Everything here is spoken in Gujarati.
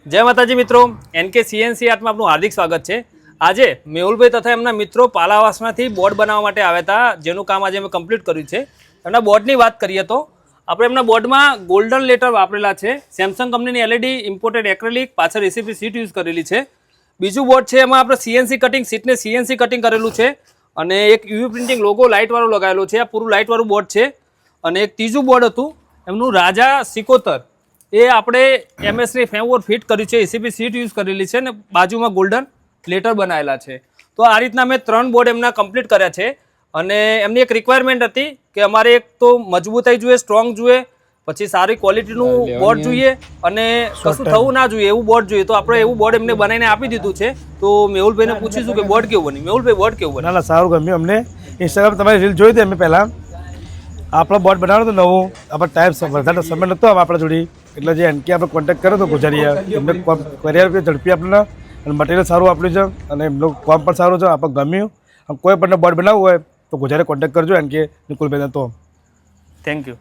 જય માતાજી મિત્રો, એનકે સીએનસી આર્ટમાં આપનું હાર્દિક સ્વાગત છે। આજે મેહુલભાઈ તથા એમના મિત્રો પાલાવાસમાંથી બોર્ડ બનાવવા માટે આવ્યા હતા, જેનું કામ આજે અમે કમ્પ્લીટ કર્યું છે। એમના બોર્ડની વાત કરીએ તો આપણે એમના બોર્ડમાં ગોલ્ડન લેટર વાપરેલા છે। સેમસંગ કંપનીની એલઈડી ઇમ્પોર્ટેડ એક્રેલિક, પાછળ એસીપી સીટ યુઝ કરેલી છે। બીજું બોર્ડ છે એમાં આપણે સીએનસી કટિંગ, સીટને સીએનસી કટિંગ કરેલું છે અને એક યુવી પ્રિન્ટિંગ લોગો લાઇટવાળો લગાવેલો છે। આ પૂરું લાઇટવાળું બોર્ડ છે। અને એક ત્રીજું બોર્ડ હતું એમનું રાજા સિકોતર, એ આપણે એમએસની ફેવર ફિટ કર્યું છે, એસીપી સીટ યુઝ કરેલી છે ને બાજુમાં ગોલ્ડન લેટર બનાવેલા છે। તો આ રીતના મેં 3 બોર્ડ એમના કમ્પ્લીટ કર્યા છે। અને એમની એક રિક્વાયરમેન્ટ હતી કે અમારે એક તો મજબૂતાઈ જોઈએ, સ્ટ્રોંગ જોઈએ, પછી સારી ક્વોલિટીનું બોર્ડ જોઈએ અને કશું થવું ના જોઈએ એવું બોર્ડ જોઈએ। તો આપણે એવું બોર્ડ એમને બનાવીને આપી દીધું છે। તો મેહુલભાઈને પૂછીશું કે બોર્ડ કેવું બન્યું। મેહુલભાઈ, બોર્ડ કેવું બન્યું? ના સારું ગમ્યું અમને। ઇન્સ્ટાગ્રામ તમારી રીલ જોઈ હતી અમે પહેલાં, આપણો બોર્ડ બનાવ્યો હતો નવો, આપણે ટાઈમ વધારે સમય નહોતો આપણા જોડે, એટલે જે એનકે આપણે કોન્ટેક્ટ કર્યો હતો ગુજારીયા, એમને કર્યા ઝડપી આપણને અને મટીરિયલ સારું આપ્યું છે અને એમનું કામ પણ સારું છે, આપણને ગમ્યું। કોઈ પણ બોર્ડ બનાવવું હોય તો ગુજરારે કોન્ટેક્ટ કરજો એનકે નિકુલભાઈને। તો થેન્ક યુ।